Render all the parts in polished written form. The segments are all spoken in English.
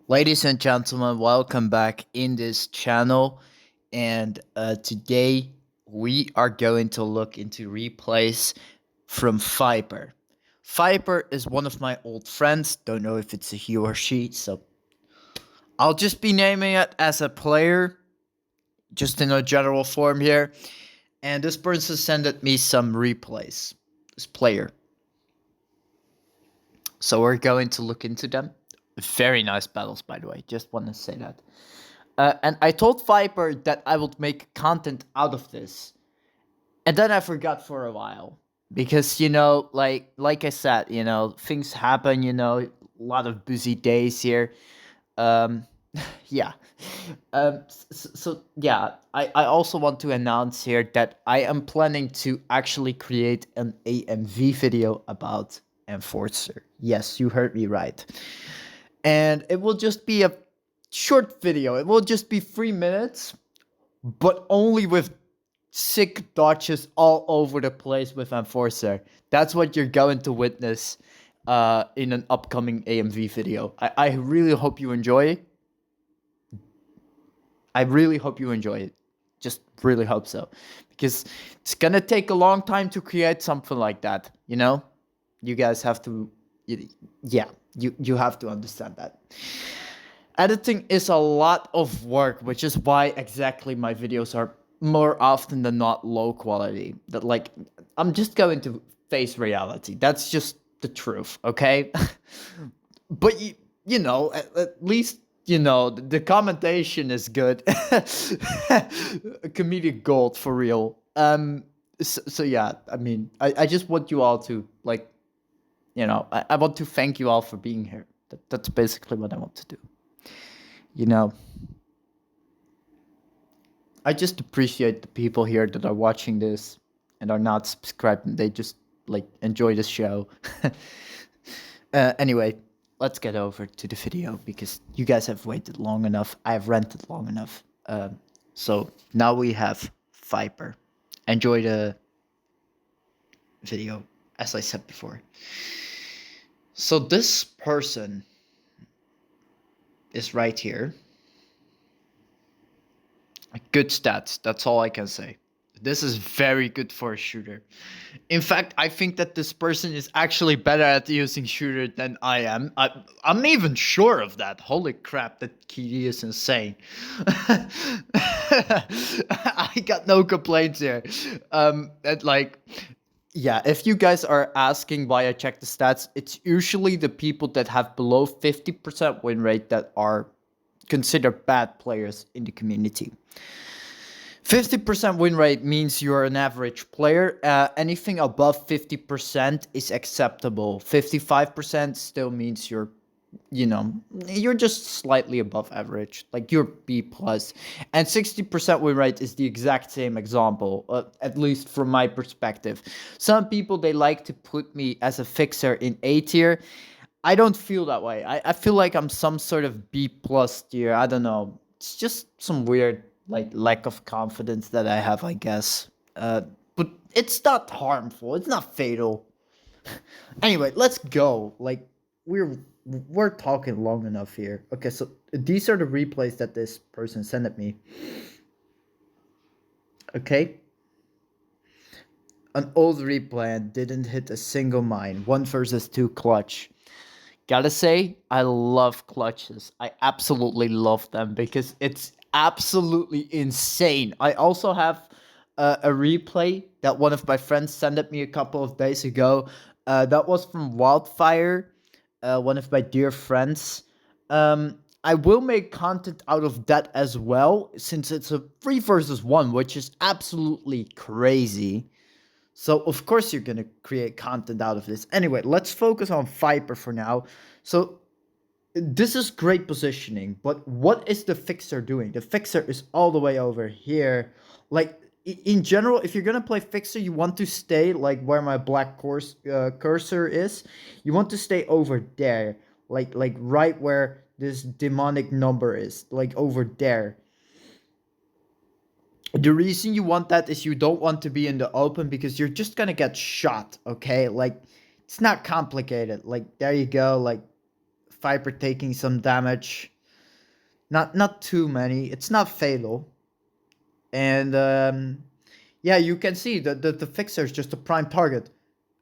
Ladies and gentlemen, welcome back in this channel. And today we are going to look into replays from Viper. Viper is one of my old friends. Don't know if it's a he or she, so I'll just be naming it as a player, just in a general form here. And this person sent me some replays. This player. So we're going to look into them. Very nice battles, by the way. Just want to say that. And I told Viper that I would make content out of this. And then I forgot for a while. Because, like I said, things happen, a lot of busy days here. Um, yeah. Yeah, I also want to announce here that I am planning to actually create an AMV video about Enforcer. Yes, you heard me right. And it will just be a short video. It will just be 3 minutes, but only with sick dodges all over the place with Enforcer. That's what you're going to witness in an upcoming AMV video. I really hope you enjoy it. I really hope you enjoy it. Just really hope so. Because it's gonna take a long time to create something like that, you know? You guys have to, yeah, you have to understand that. Editing is a lot of work, which is why exactly my videos are more often than not low quality. That like I'm just going to face reality. That's just the truth, okay? But at least the commentation is good. Comedic gold for real. So yeah, I mean, I just want you all to like, I want to thank you all for being here. That's basically what I want to do. You know, I just appreciate the people here that are watching this and are not subscribed. And they just like enjoy the show. Anyway, let's get over to the video because you guys have waited long enough. I've ranted long enough. So now we have Viper. Enjoy the video, as I said before. So this person is right here. Good stats, that's all I can say. This is very good for a shooter. In fact, I think that this person is actually better at using shooter than I am. I'm even sure of that. Holy crap, that key is insane. I got no complaints here. And like, yeah, if you guys are asking why I check the stats, it's usually the people that have below 50% win rate that are considered bad players in the community. 50% win rate means you're an average player. Anything above 50% is acceptable. 55% still means you're just slightly above average, like you're B plus. And 60% win rate is the exact same example, at least from my perspective. Some people, they like to put me as a fixer in A tier. I don't feel that way. I feel like I'm some sort of B plus tier. I don't know. It's just some weird like lack of confidence that I have, I guess. But it's not harmful. It's not fatal. Anyway, let's go. Like we're talking long enough here. Okay, so these are the replays that this person sent me. Okay. An old replay and didn't hit a single mine. 1 versus 2 clutch. Gotta say, I love clutches. I absolutely love them because it's absolutely insane. I also have a replay that one of my friends sent me a couple of days ago. That was from Wildfire, one of my dear friends. I will make content out of that as well, since it's a 3 versus 1, which is absolutely crazy. So of course you're gonna create content out of this. Anyway, let's focus on Viper for now. So this is great positioning, but what is the fixer doing? The fixer is all the way over here. Like in general, if you're gonna play fixer, you want to stay like where my black cursor is. You want to stay over there, like right where this demonic number is, like over there. The reason you want that is you don't want to be in the open because you're just gonna get shot, okay? Like, it's not complicated. Like, there you go, like, Viper taking some damage. Not too many. It's not fatal. And yeah, you can see that the fixer is just a prime target.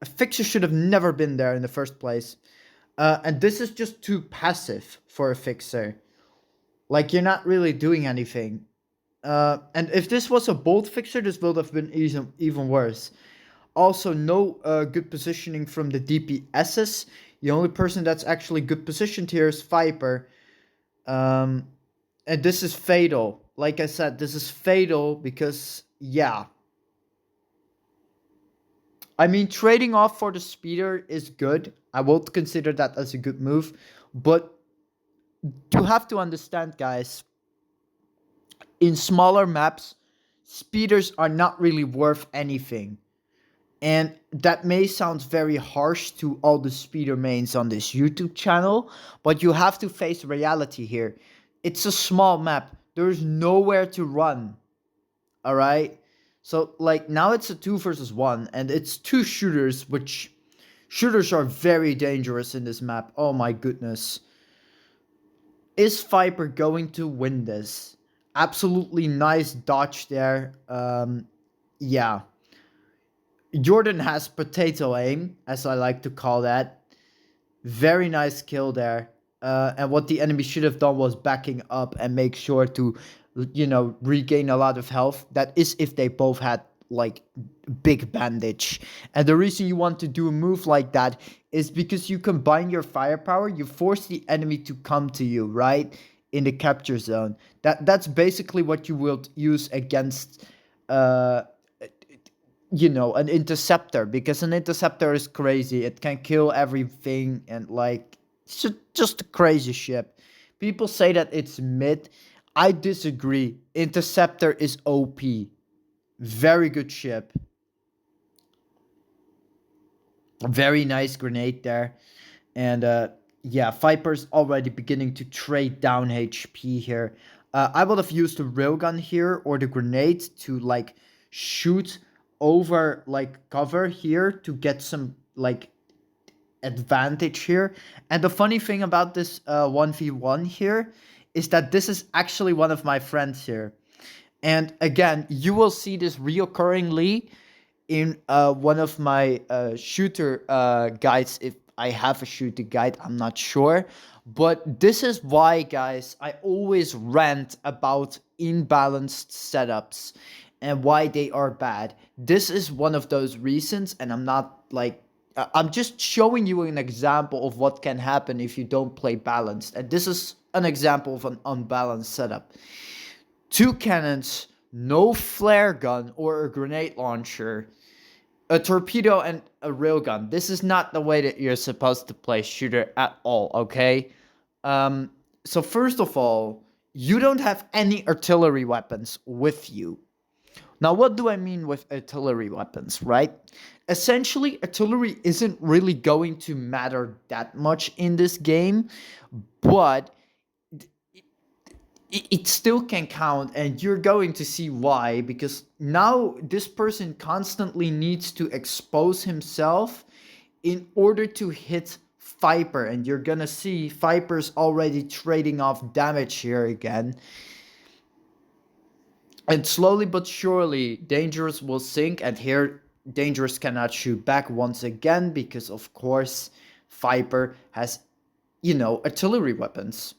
A fixer should have never been there in the first place. And this is just too passive for a fixer. Like, you're not really doing anything. And if this was a bolt fixer, this would have been even worse. Also, no good positioning from the DPSs. The only person that's actually good positioned here is Viper. Um, and this is fatal. Like I said, this is fatal because, yeah. I mean, trading off for the speeder is good. I would consider that as a good move. But you have to understand, guys, in smaller maps, speeders are not really worth anything. And that may sound very harsh to all the speeder mains on this YouTube channel, but you have to face reality here. It's a small map. There's nowhere to run. All right? So like now it's a 2 versus 1 and it's two shooters, which shooters are very dangerous in this map. Oh my goodness. Is Viper going to win this? Absolutely nice dodge there. Yeah. Jordan has potato aim, as I like to call that. Very nice kill there. And what the enemy should have done was backing up and make sure to, regain a lot of health. That is if they both had like big bandage. And the reason you want to do a move like that is because you combine your firepower, you force the enemy to come to you, right? In the capture zone. That's basically what you will use against uh an interceptor, because an interceptor is crazy. It can kill everything and like it's just a crazy ship. People say that it's mid. I disagree. Interceptor is OP. Very good ship. Very nice grenade there. And yeah, Viper's already beginning to trade down HP here. I would have used the railgun here or the grenade to like shoot over like cover here to get some like advantage here. And the funny thing about this 1v1 here is that this is actually one of my friends here. And again, you will see this reoccurringly in one of my shooter guides. If I have a shooter guide, I'm not sure. But this is why, guys, I always rant about imbalanced setups and why they are bad. This is one of those reasons, and I'm not like I'm just showing you an example of what can happen if you don't play balanced. And this is an example of an unbalanced setup. Two cannons, no flare gun or a grenade launcher, a torpedo and a railgun. This is not the way that you're supposed to play shooter at all, okay? So first of all, you don't have any artillery weapons with you. Now, what do I mean with artillery weapons, right? Essentially, artillery isn't really going to matter that much in this game, but it still can count, and you're going to see why, because now this person constantly needs to expose himself in order to hit Viper, and you're gonna see Viper's already trading off damage here again. And slowly but surely, Dangerous will sink, and here Dangerous cannot shoot back once again because, of course, Viper has, artillery weapons.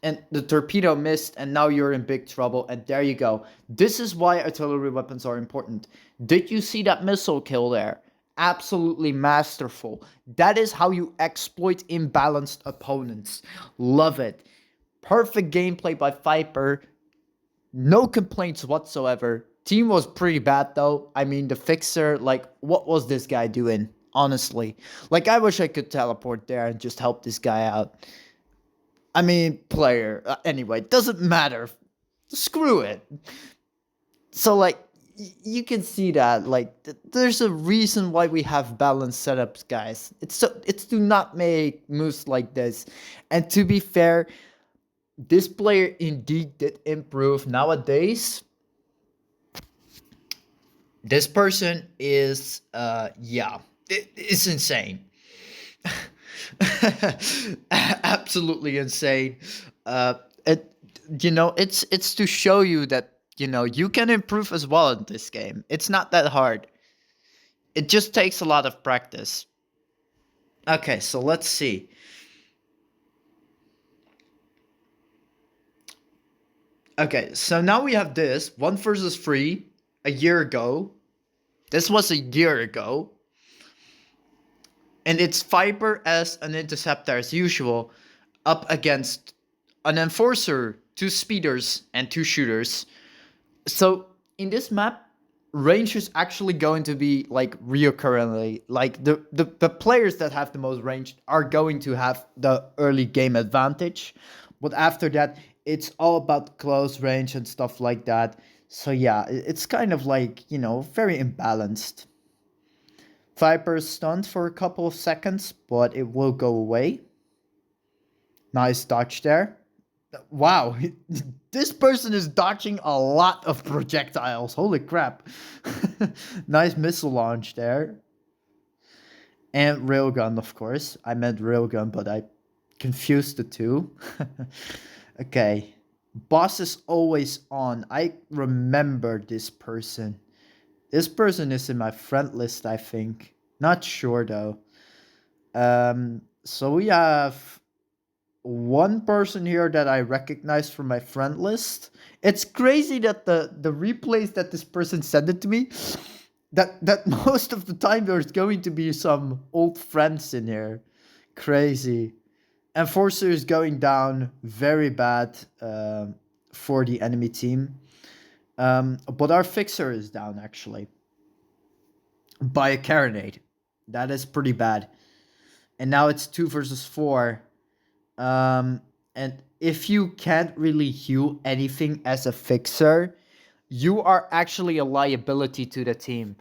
And the torpedo missed, and now you're in big trouble, and there you go. This is why artillery weapons are important. Did you see that missile kill there? Absolutely masterful. That is how you exploit imbalanced opponents. Love it. Perfect gameplay by Viper. No complaints whatsoever. Team was pretty bad though. I mean, the fixer, like, what was this guy doing? Honestly. Like, I wish I could teleport there and just help this guy out. I mean, player. Anyway, doesn't matter. Screw it. So, like, you can see that, like, there's a reason why we have balanced setups, guys. It's to not make moves like this. And to be fair, this player indeed did improve. Nowadays, this person is, yeah, it's insane. Absolutely insane. Uh, it, It's to show you that you can improve as well in this game. It's not that hard. It just takes a lot of practice. Okay, so let's see. Okay, so now we have this 1 versus 3 a year ago. This was a year ago. And it's Viper as an interceptor as usual, up against an enforcer, two speeders, and two shooters. So in this map, range is actually going to be like reoccurrently. Like the players that have the most range are going to have the early game advantage. But after that, it's all about close range and stuff like that. So yeah, it's kind of like, very imbalanced. Viper is stunned for a couple of seconds, but it will go away. Nice dodge there. Wow, this person is dodging a lot of projectiles. Holy crap. Nice missile launch there. And railgun, of course. I meant railgun, but I confused the two. Okay. Boss is always on. I remember this person. This person is in my friend list, I think. Not sure though. So we have one person here that I recognize from my friend list. It's crazy that the replays that this person sent it to me, that most of the time there's going to be some old friends in here. Crazy. Enforcer is going down very bad for the enemy team. But our fixer is down actually by a carronade. That is pretty bad. And now it's 2 versus 4. And if you can't really heal anything as a fixer, you are actually a liability to the team.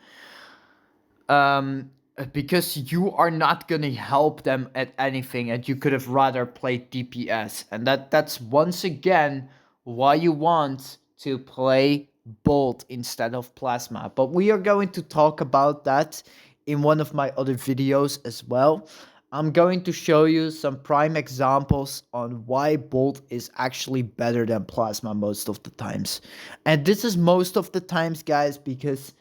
Because you are not gonna help them at anything, and you could have rather played DPS. And that's once again why you want to play Bolt instead of Plasma. But we are going to talk about that in one of my other videos as well. I'm going to show you some prime examples on why Bolt is actually better than Plasma most of the times. And this is most of the times, guys, because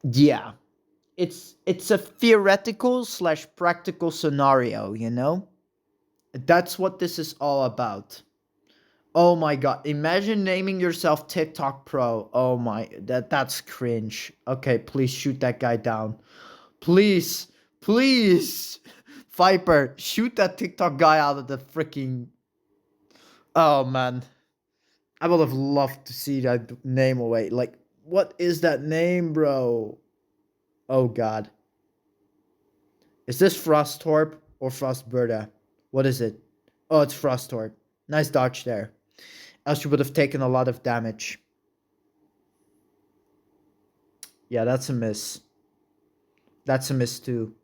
yeah, it's a theoretical slash practical scenario. That's what this is all about. Oh my god, imagine naming yourself TikTok Pro. Oh my, that's cringe. Okay, please shoot that guy down. Please, please. Viper, shoot that TikTok guy out of the freaking... Oh man. I would have loved to see that name away. Like, what is that name, bro? Oh god. Is this Frostorp or Frostberta? What is it? Oh, it's Frostorp. Nice dodge there. Else you would have taken a lot of damage. Yeah, that's a miss. That's a miss too.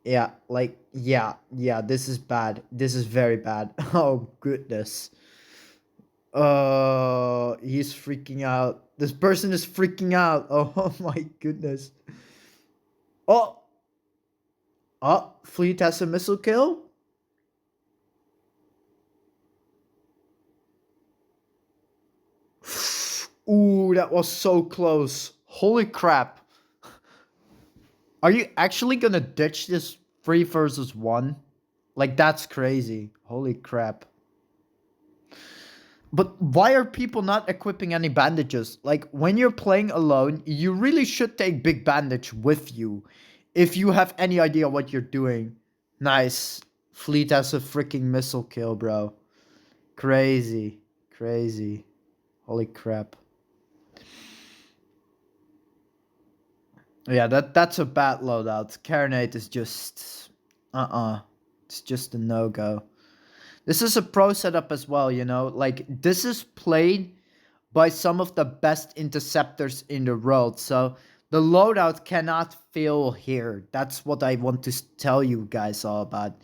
Yeah, like, yeah, this is bad. This is very bad. Oh, goodness. He's freaking out. This person is freaking out. Oh, my goodness. Oh! Oh, Fleet has a missile kill? Ooh, that was so close. Holy crap. Are you actually gonna ditch this 3 versus 1? Like, that's crazy. Holy crap. But why are people not equipping any bandages? Like, when you're playing alone, you really should take big bandage with you. If you have any idea what you're doing. Nice. Fleet has a freaking missile kill, bro. Crazy. Crazy. Holy crap. Yeah, that's a bad loadout. Carronade is just... It's just a no-go. This is a pro setup as well, Like, this is played by some of the best interceptors in the world. So, the loadout cannot fail here. That's what I want to tell you guys all about.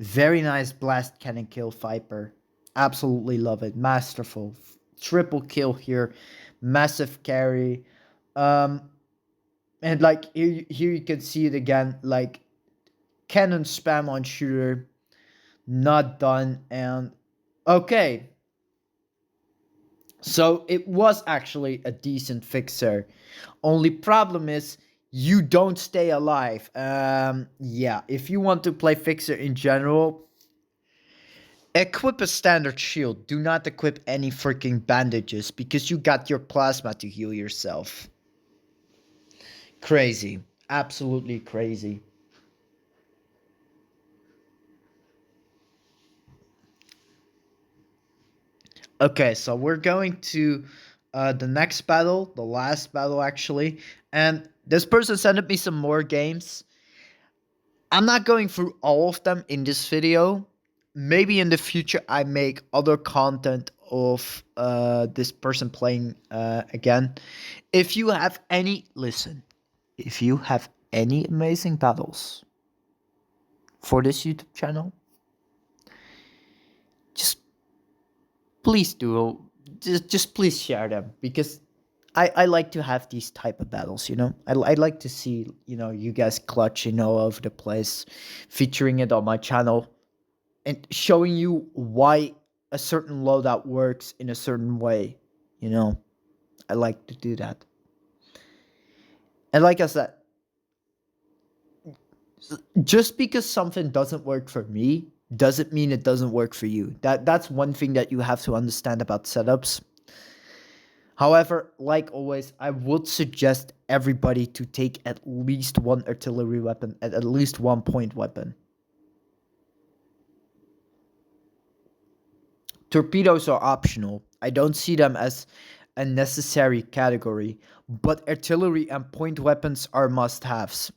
Very nice blast cannon kill, Viper. Absolutely love it. Masterful. Triple kill here. Massive carry. And like here you can see it again, like cannon spam on shooter, not done. And Okay, so it was actually a decent fixer. Only problem is you don't stay alive. Yeah, if you want to play fixer in general, equip a standard shield. Do not equip any freaking bandages because you got your plasma to heal yourself. Crazy. Absolutely crazy. Okay, so we're going to the next battle, the last battle actually. And this person sent me some more games. I'm not going through all of them in this video. Maybe in the future I make other content of this person playing again. If you have any, listen, if you have any amazing battles for this YouTube channel, just please do, just please share them because I like to have these type of battles, you know. I like to see, you know, you guys clutching all over the place, featuring it on my channel and showing you why a certain loadout works in a certain way, you know. I like to do that. And like I said, just because something doesn't work for me doesn't mean it doesn't work for you. That's one thing that you have to understand about setups. However, like always, I would suggest everybody to take at least one artillery weapon and at least one point weapon. Torpedoes are optional. I don't see them as a necessary category, but artillery and point weapons are must-haves.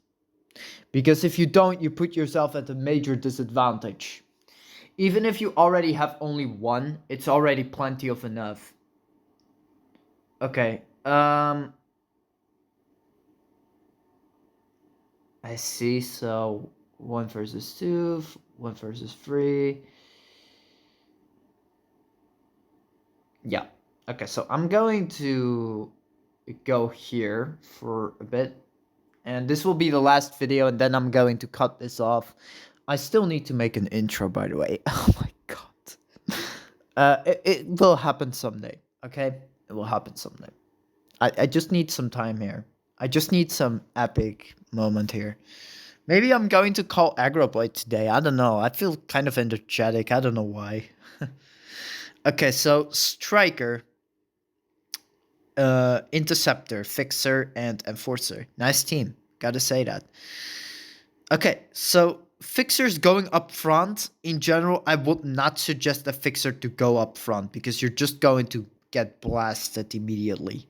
Because if you don't, you put yourself at a major disadvantage. Even if you already have only one, it's already plenty of enough. Okay, I see, so 1 versus 2, 1 versus 3. Yeah, okay, so I'm going to go here for a bit. And this will be the last video, and then I'm going to cut this off. I still need to make an intro, by the way. Oh my god. It will happen someday, okay? It will happen someday. I just need some time here. I just need some epic moment here. Maybe I'm going to call Agroblade today. I don't know. I feel kind of energetic. I don't know why. Okay, so Striker, Interceptor, Fixer, and Enforcer. Nice team. Gotta say that. Okay, so Fixers going up front, in general, I would not suggest a Fixer to go up front because you're just going to get blasted immediately.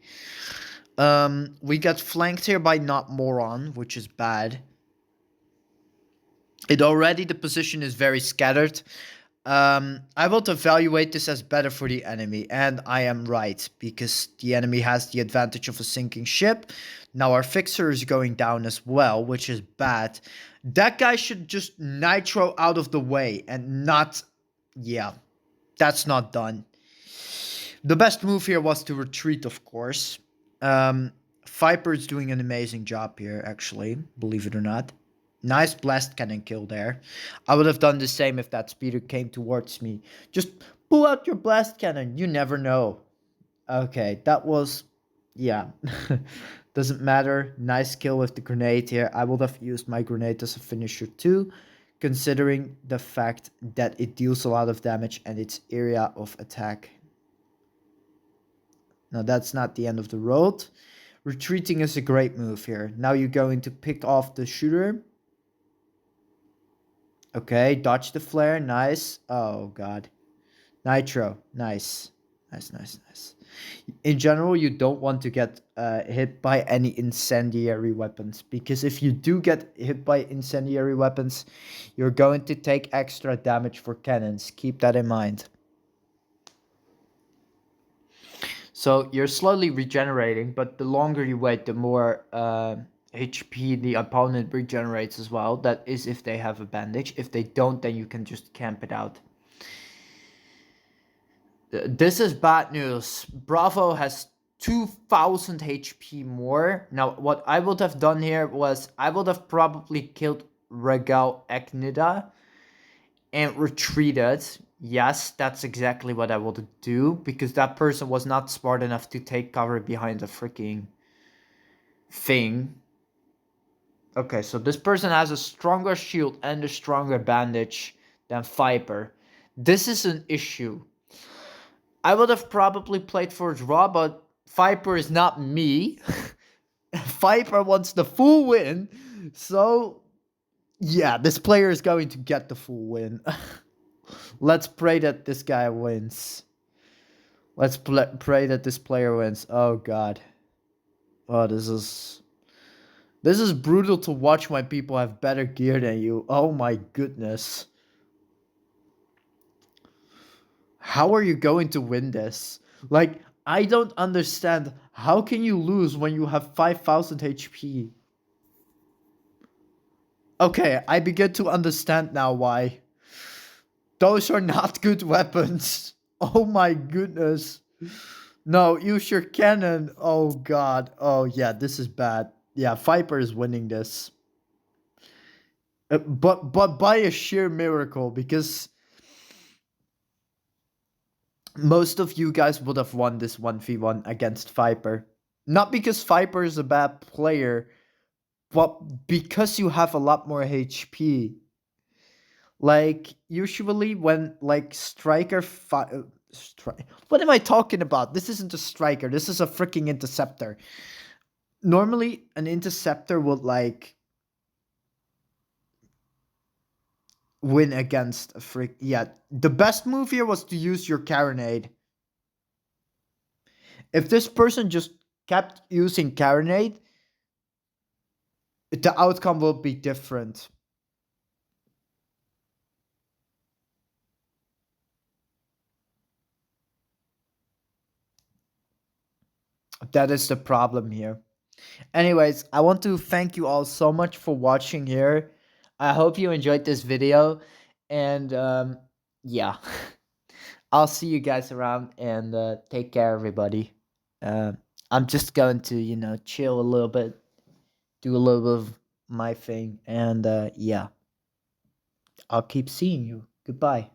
We got flanked here by Not Moron, which is bad. The position is very scattered. I will evaluate this as better for the enemy, and I am right, because the enemy has the advantage of a sinking ship. Now our fixer is going down as well, which is bad. That guy should just nitro out of the way and not... Yeah, that's not done. The best move here was to retreat, of course. Viper is doing an amazing job here, actually, believe it or not. Nice blast cannon kill there. I would have done the same if that speeder came towards me. Just pull out your blast cannon. You never know. Okay, that was... Yeah. Doesn't matter. Nice kill with the grenade here. I would have used my grenade as a finisher too, considering the fact that it deals a lot of damage and its area of attack. Now that's not the end of the road. Retreating is a great move here. Now you're going to pick off the shooter. Okay, dodge the flare. Nice. Oh, God. Nitro. Nice. Nice. In general, you don't want to get hit by any incendiary weapons. Because if you do get hit by incendiary weapons, you're going to take extra damage for cannons. Keep that in mind. So you're slowly regenerating, but the longer you wait, the more... HP the opponent regenerates as well. That is if they have a bandage. If they don't, then you can just camp it out. This is bad news. Bravo has 2000 HP more. Now, what I would have done here was I would have probably killed Regal Agnida and retreated, Yes, that's exactly what I would do because that person was not smart enough to take cover behind a freaking thing. Okay, so this person has a stronger shield and a stronger bandage than Viper. This is an issue. I would have probably played for a draw, but Viper is not me. Viper wants the full win. So, yeah, this player is going to get the full win. Let's pray that this guy wins. Let's pray that this player wins. Oh, God. Oh, this is brutal to watch when people have better gear than you. Oh my goodness. How are you going to win this? Like, I don't understand. How can you lose when you have 5,000 HP? Okay, I begin to understand now why. Those are not good weapons. Oh my goodness. No, use your cannon. Oh god. Oh yeah, this is bad. Yeah, Viper is winning this. But by a sheer miracle, because most of you guys would have won this 1v1 against Viper. Not because Viper is a bad player, but because you have a lot more HP. Like, usually when, like, what am I talking about? This isn't a striker. This is a freaking interceptor. Normally, an interceptor would, like, win against a freak. Yeah, the best move here was to use your carronade. If this person just kept using carronade, the outcome will be different. That is the problem here. Anyways, I want to thank you all so much for watching here. I hope you enjoyed this video. And yeah, I'll see you guys around and take care, everybody. Uh, I'm just going to, chill a little bit, do a little bit of my thing. And yeah, I'll keep seeing you. Goodbye.